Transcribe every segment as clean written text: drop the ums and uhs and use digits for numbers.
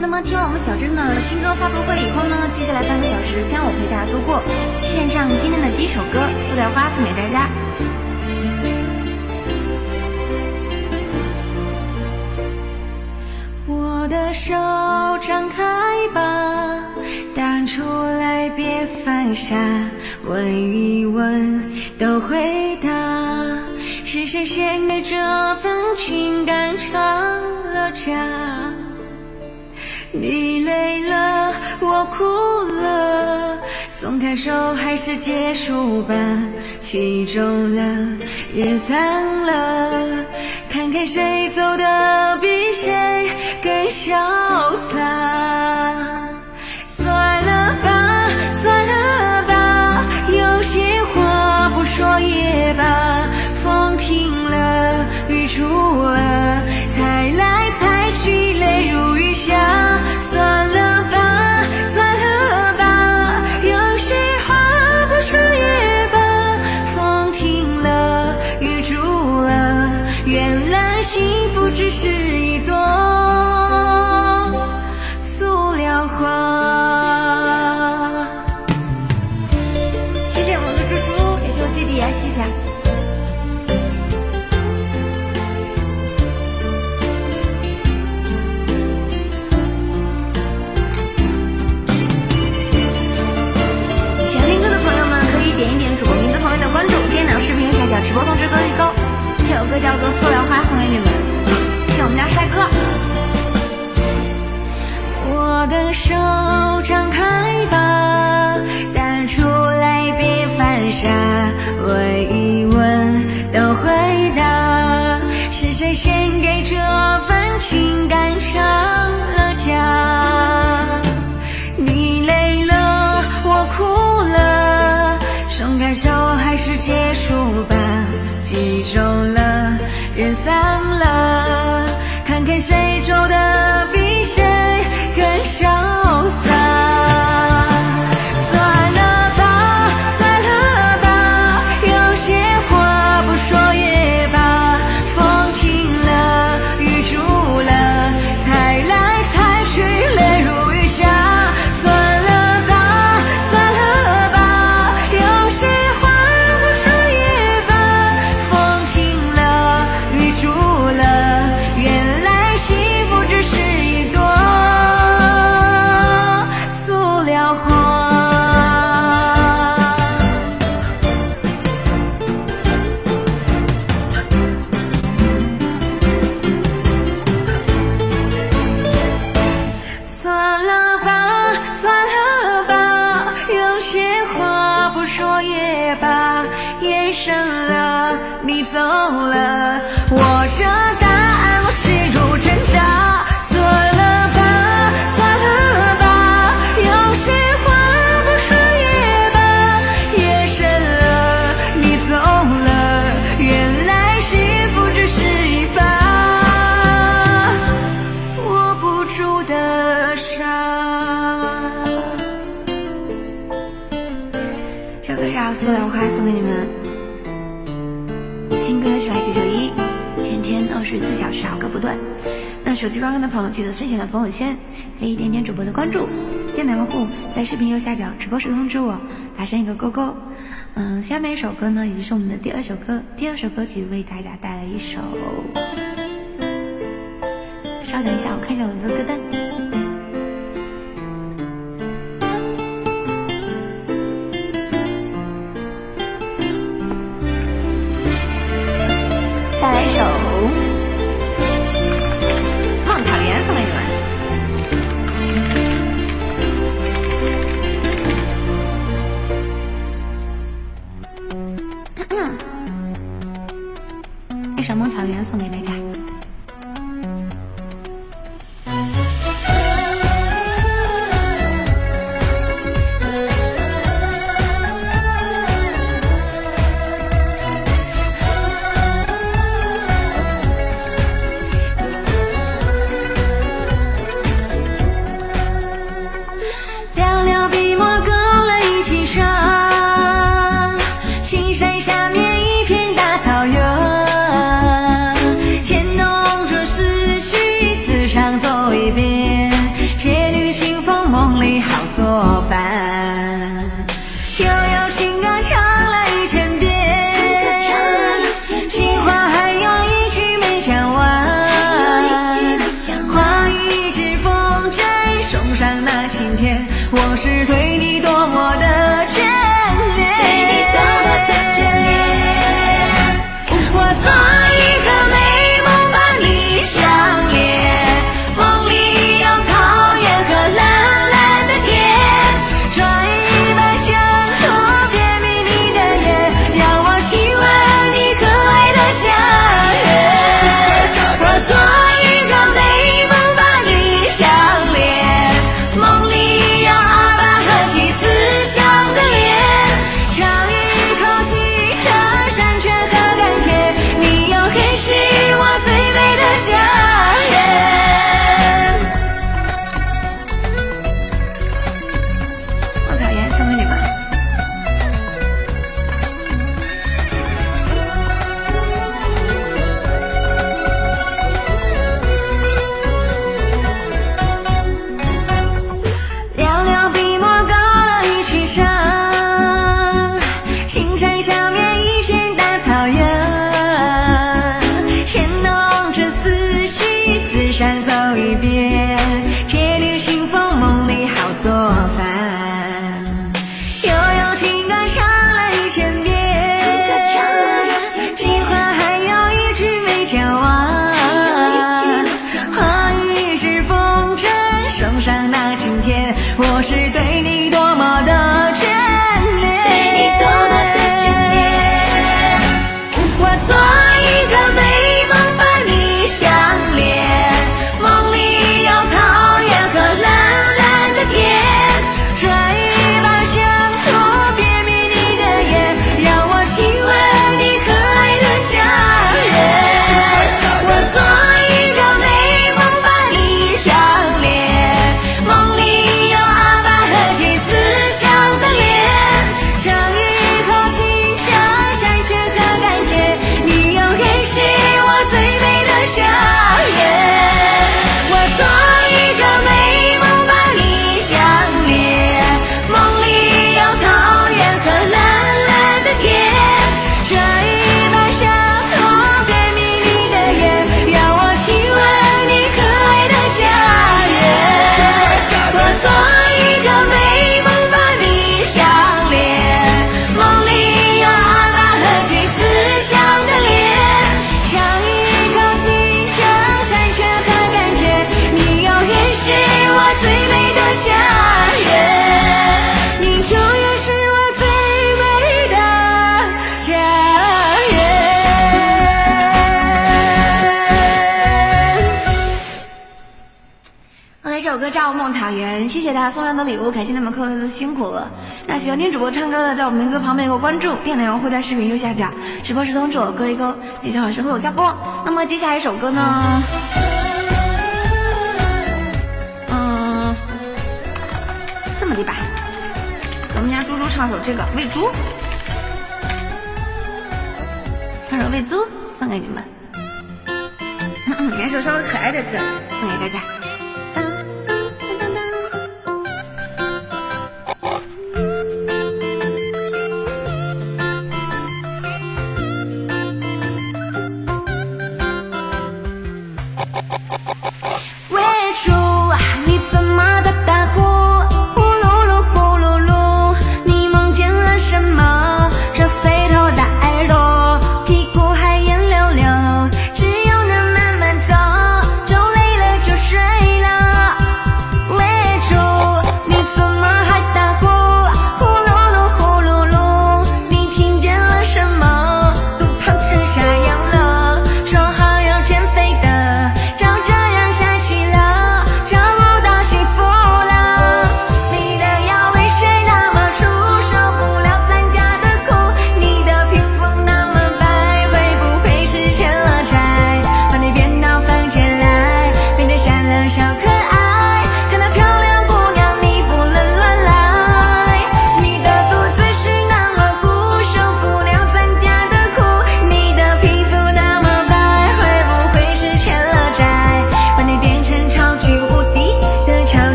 那么听完我们小珍的新歌发布会以后呢，接下来半个小时将我陪大家度过，献上今天的第一首歌《塑料花》送给大家。我的手张开吧，答出来别犯傻，问一问都回答，是谁先给这份情感吵了架？你累了，我哭了，松开手还是结束吧，曲终了，人散了，看看谁走得比谁更潇洒。算了吧，算了吧，有些话不说也罢，风停了，雨住了，猜来猜去泪如雨下。算了吧，算了吧，有些话不说也罢，风停了，雨住了，原来幸福只是一朵塑料花。谢谢我们的猪猪，也谢我弟弟呀，谢谢。点一点主播名字旁边的关注，电脑视频右下角直播通知歌预购。这首歌叫做《塑料花》，送给你们，谢我们家帅哥。我的手张开吧，答出来别犯傻，问一问都回答，是谁先给这份情感吵了架？你累了，我哭了，松开手还是结束吧，剧终了，人散了，看看谁走得比谁更潇洒。算了吧，算了吧，有些话不说也罢，风停了，雨住了，猜来猜去泪如雨下。算了吧，算了吧，有些话不说也罢，风停了，雨住了，原来幸福只是一朵塑料花。算了吧，算了吧，有些话不说也罢，夜深了，你走了，我这答案我心如针扎。算了吧，算了吧，有些话不说也罢，夜深了，你走了，原来幸福只是一把握不住的沙。这个是塑料花，送给你们。听歌是来991，天天24小时好歌不断。那手机观看的朋友记得分享到朋友圈，可以点点主播的关注，电脑用户在视频右下角直播时通知我，打上一个勾勾。下面一首歌呢，也就是我们的第二首歌曲，为大家带来一首。稍等一下，我看一下我的歌单。带来一首梦草原送给你们。一首梦草原送给大家。我是对你多么的眷恋，对你多么的眷恋。我做一个美梦把你相连，梦里有草原和蓝蓝的天，抓一把香土别迷你的眼，让我亲吻你可爱的家人。我做一个美梦把你相连，梦里有阿爸和妻慈祥的脸，尝一口清澈山泉和甘甜，你永远是我最美的家人。稻草原送给你们。寥寥笔墨勾勒一曲声，青山上面一片大草原，牵动着思绪，自上走一遍，铁律信封梦里好做饭，悠悠情歌唱了1000遍，情话还有一句没讲完，话语是风筝送上那晴天，我是对你多么的眷恋，对你多么的眷恋。我做一个美梦把你相连，梦里有草原和蓝蓝的天，抓一把香土别迷你的眼，让我亲吻你可爱的家人。我做一个美梦把你相连，梦里有阿爸和妻慈祥的脸，尝一口清澈山泉和甘甜，你永远是我最美的家人。我做一个美梦把你相连，梦里有草原和蓝蓝的天，抓一把香土别迷你的眼，让我亲吻你可爱的家人。我做一个美梦把你相连，梦里有阿爸和妻慈祥的脸，尝一口清澈山泉和甘甜，你永远是我最美的家人，你永远是我最美的家人。OK，这首歌《赵梦草原》，谢谢大家送上的礼物，感谢你们扣的辛苦了。那喜欢听主播唱歌的，在我名字旁边有个关注，电内容会在视频右下角，直播时通知我勾一勾，每天晚上会有加播。那么接下来一首歌呢，这么的吧，我们家猪猪唱首这个喂猪，唱首喂猪送给你们，点首稍微可爱的歌送给大家。喂猪，你怎么的打呼？呼噜噜呼噜噜，你梦见了什么？这肥头大耳朵，屁股还圆溜溜，只有能慢慢走，走累了就睡。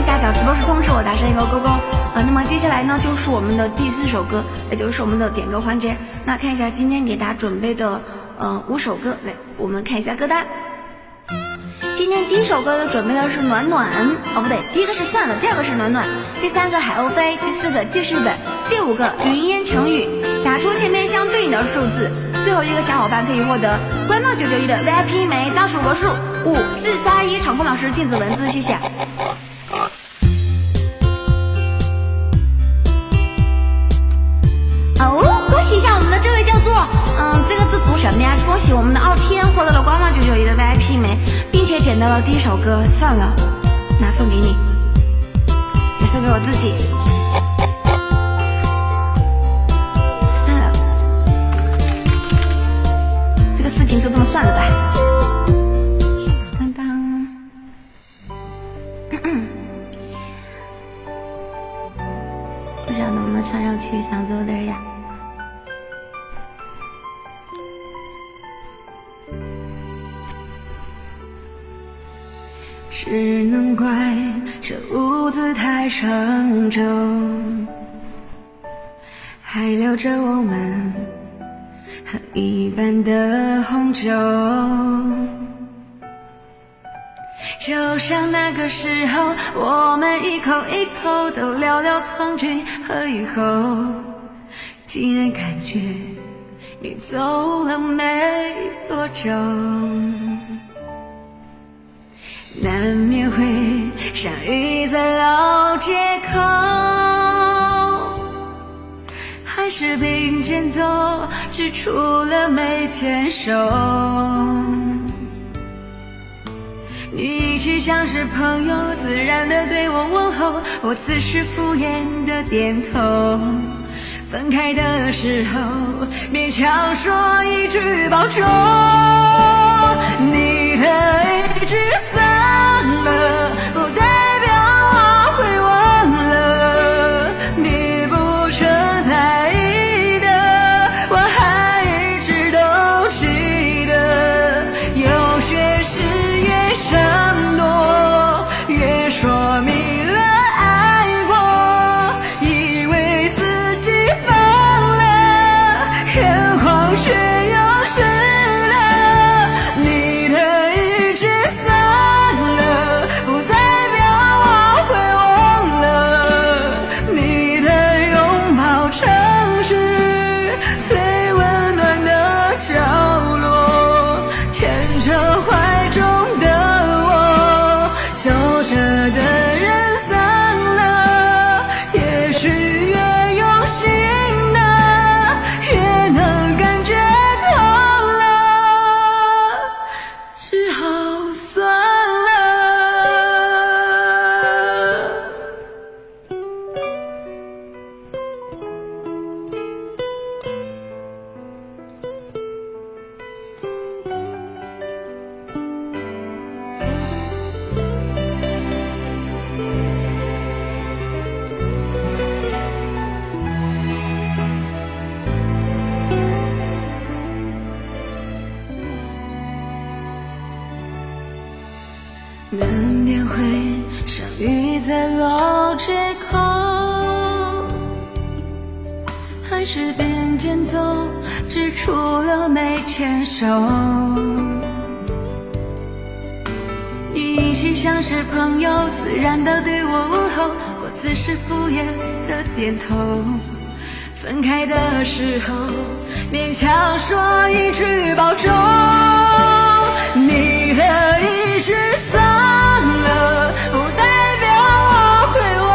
下小直播室通知我，打上一个勾勾。那么接下来呢，就是我们的第4首歌，也就是我们的点歌环节。那看一下今天给大家准备的5首歌，来我们看一下歌单。今天第1首歌准备的是暖暖，不对，第1个是算了，第2个是暖暖，第3个海鸥飞，第4个记事本，第5个云烟成语。打出前面相对应的数字，最后一个小伙伴可以获得官帽991的 VIP 枚，倒数个数5、4、3、1，场控老师禁止文字，谢谢。恭喜一下我们的这位叫做这个字读什么呀？恭喜我们的傲天获得了官帽991的 VIP 枚，并且点到了第1首歌，算了，拿送给你，也送给我自己。算了，这个事情就这么算了吧。当当，不知道能不能唱上去，嗓子有点哑。只能怪这屋子太沉重，还留着我们喝一半的红酒，就像那个时候我们一口一口的聊聊曾经和以后，竟然感觉你走了没多久，难免会相遇在老街口，还是并肩走，只除了没牵手。你一直像是朋友，自然的对我问候，我只是敷衍的点头。分开的时候，勉强说一句保重。你的一直散了，不代表我会忘了。你不曾在意的，我还一直都记得。有些事越闪躲，越说明了爱过。以为自己放了，眼眶却又湿了。你的一直散了，不代表我会忘了。你的拥抱城市最温暖的角落，牵着怀中的我，走着的人散了。也许越用心的，越能感觉透了，只好算了。难免会相遇在老街口，还是并肩走，只除了没牵手。你一起像是朋友，自然的对我问候，我只是敷衍的点头。分开的时候，勉强说一句保重。你的一直散了，不代表我会忘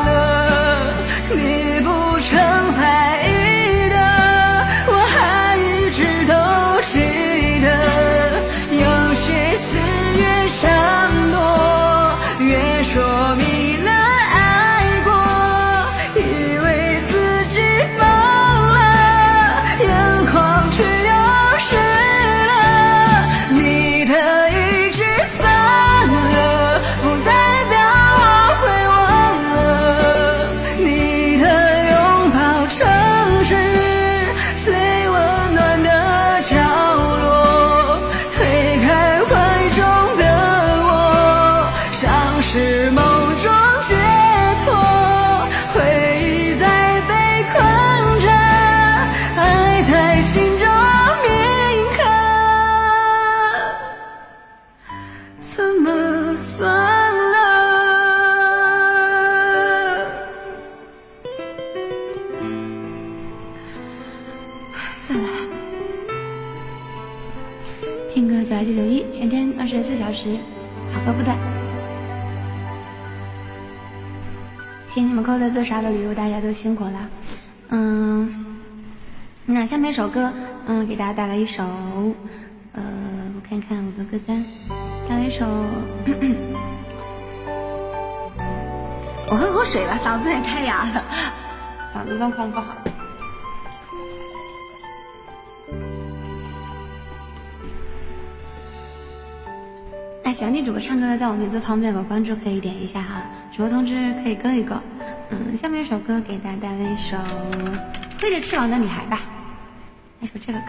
了。你不曾在意的，我还一直都记得。有些事越闪躲，越说明了爱过。以为自己放了，眼眶却又湿了。你的一直散了，不代表我会忘了。你的拥抱城市最温暖的角落，推开怀中的我，像是梦中算了，算了。听歌92991，全天24小时，好歌不断。谢谢你们扣的自杀的礼物，大家都辛苦了。那下面一首歌，给大家带来一首，我看看我的歌单，带来一首，我喝口水了，嗓子也太哑了，嗓子状况不好。哎，喜欢听主播唱歌的，在我名字旁边有个关注，可以点一下哈。主播通知可以勾一勾。下面一首歌给大家带来一首《挥着翅膀的女孩》吧，来首这个歌。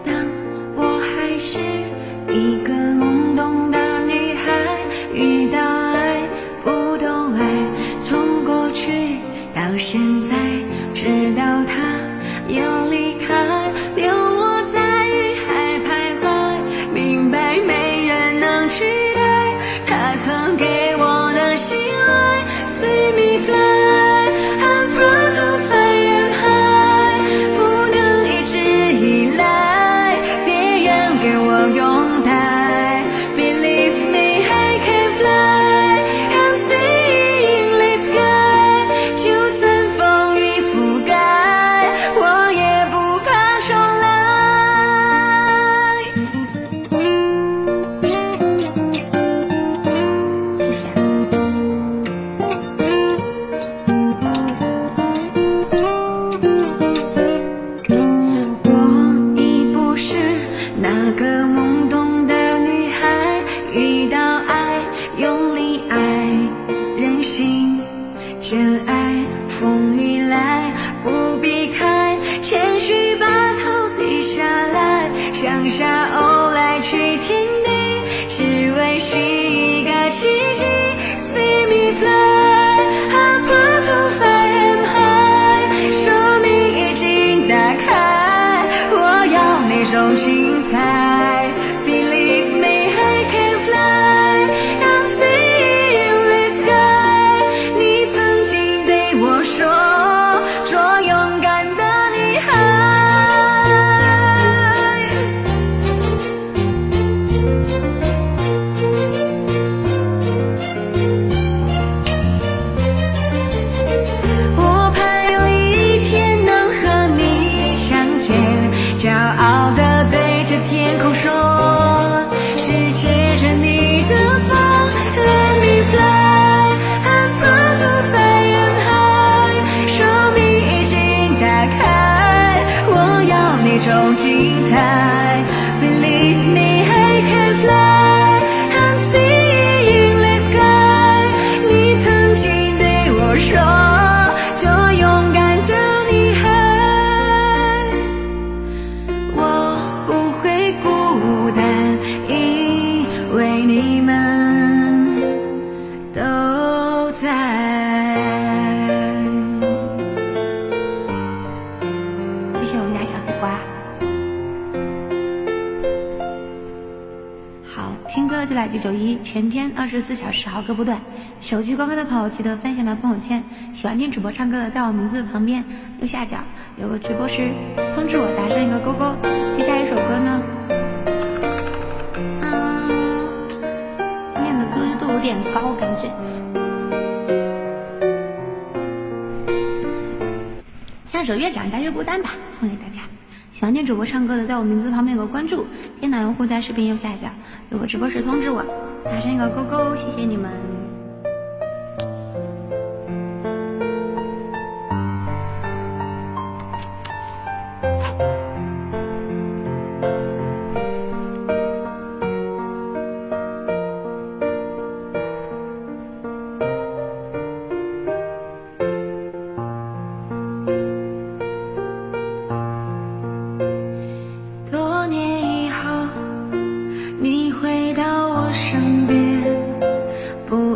当我还是一个懵懂的女孩，遇到爱不懂爱，从过去到现在，直到他要离开，留我在雨海徘徊，明白没人能取代他曾给我的信赖。See me fly, I'm proud to fly and high， 不能一直依赖别人给我拥戴。Believe me, I can fly, I'm seeing the sky， 就算风雨覆盖，我也不怕重来。谢谢。我已不是那个懵懂的女孩，遇到爱用力爱，任性真爱，风雨来不避开，谦虚把头低下来，向下偶来去天地，只为许一个奇迹。See me fly, I'm proud to fly and high， 生命已经打开，我要那种精彩。Believe me, I can fly, I'm seeing the sky， 你曾经对我说，做勇敢的女孩。我盼有一天能和你相见，骄傲地对着天空说，是借着你的风。Let me fly, I'm proud to fly and high， 生命已经打开，我要那种精彩。Believe me, I can fly, I'm seeing the sky， 你曾经对我说，做勇敢的女孩。我不会孤单，因为你们都在。谢谢我们家小地瓜。好，听歌就来991，全天24小时，好歌不断。手机观看的朋友记得分享到朋友圈。喜欢听主播唱歌的，在我名字旁边右下角有个直播时通知我，打上一个勾勾。接下来一首歌呢，今天的歌都有点高，感觉。下首越长大越孤单吧，送给大家。喜欢听主播唱歌的，在我名字旁边有个关注，电脑用户在视频右下角有个直播时通知我，打上一个勾勾，谢谢你们。多年以后，你回到我身边，不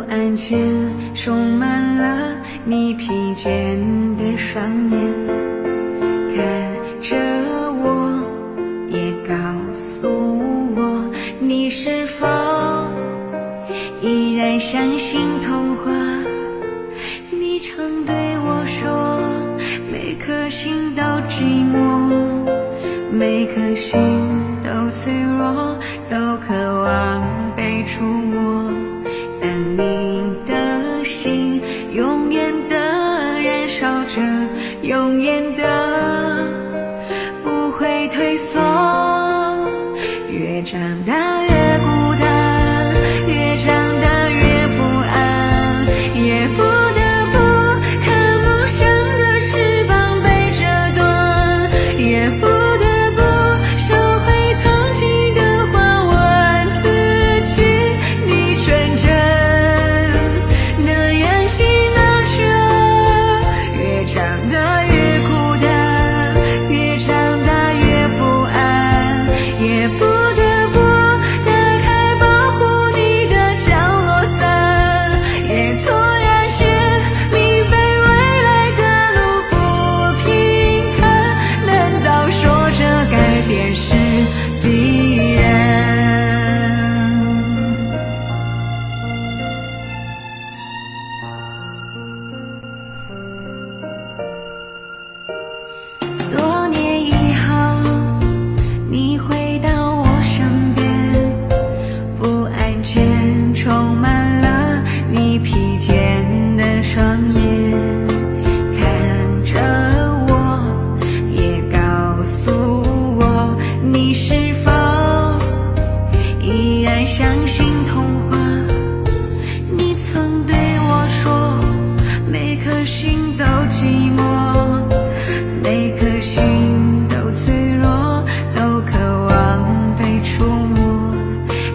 你疲倦的双眼，看着我，也告诉我，你是否依然相信童话？你曾对我说，每颗心都寂寞，每颗心都脆弱，都渴望被触摸。但你的心永远的燃烧着，永远的不会退缩。越长大越孤单，越长大越不安，也不得不看梦想的翅膀被折断，也不得不收回曾经的话，问自己，你纯真的远行到这。越长大越孤单，越长大越不安，也不得不打开保护你的降落伞，也突然间明白未来的路不平坦，难道说这改变是必然？多年以后，你回到我身边，不安全充满了你疲倦的双眼，看着我，也告诉我，你是否依然相信童话？你曾对我说，每颗心都寂寞，每颗心都脆弱，都渴望被触摸。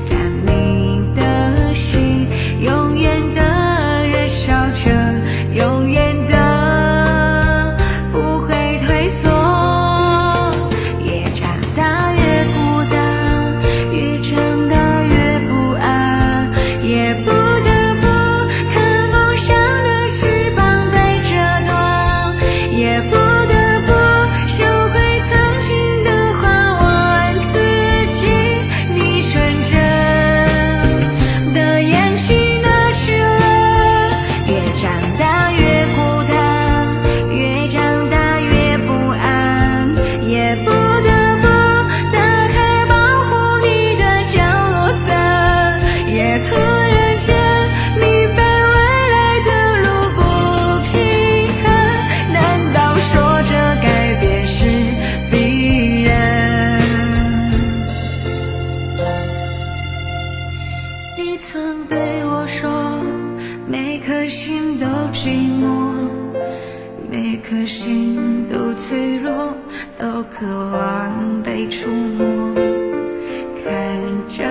但你的心永远的燃烧着，永远的不会退缩。越长大越孤单，越长大越不安，也不得不看梦想的翅膀被折断，也不得不收回曾经的话，问自己，你纯真的眼睛哪去了？越长大越孤单，越长大越不安，也不得不打开保护你的降落伞，也突然间明白未来的路不平坦，难道说这改变是必然？你曾对我说，每颗心都寂寞，每颗心都脆弱，都渴望被触摸。看着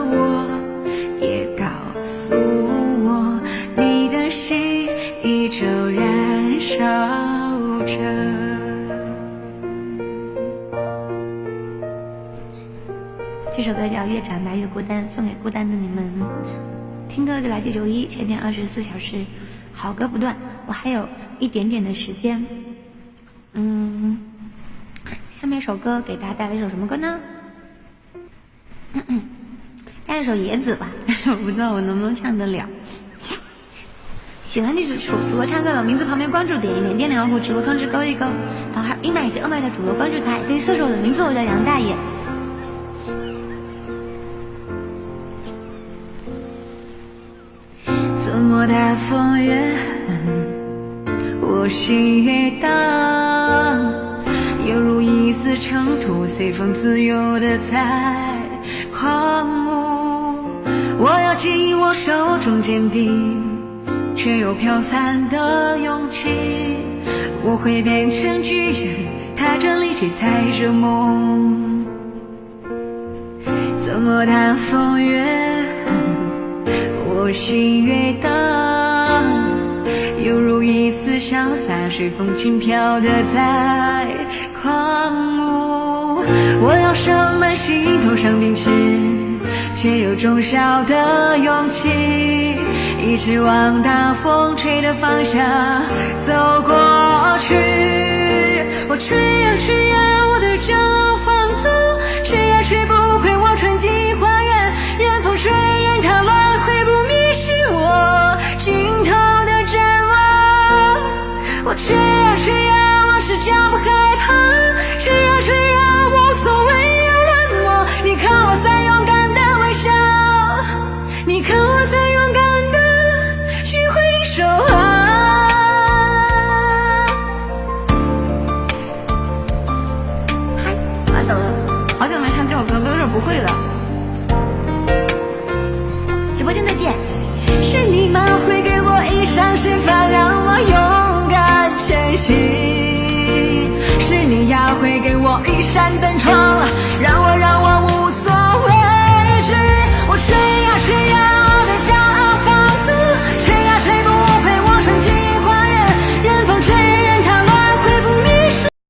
我，也告诉我，你的心依旧燃烧着。这首歌叫《越长大越孤单》，送给孤单的你们。听歌就来记91，全天24小时，好歌不断。我还有一点点的时间，下面一首歌给大家带来一首什么歌呢？带来一首《野子》吧，但是我不知道我能不能唱得了。喜欢这首主播唱歌的名字旁边关注点一点，点两户直播通知勾一勾，然后还有100及200的主播关注台，可以搜索我的名字，我叫杨大爷。怎么大风越狠，我心越大，犹如一丝尘土，随风自由的在狂舞。我要紧握我手中坚定却又飘散的勇气，我会变成巨人，踏着力气踩着梦。怎么大风越狠，我心越大，犹如一丝潇洒，随风轻飘的在狂舞。我要盛满心头上冰池，却有种小的勇气，一直往大风吹的方向走过去。我吹呀吹呀，我的这放纵，吹呀吹不回我纯净花园，任风吹任它乱，会不迷失我尽头的展望。我吹呀吹呀，往事将不害怕。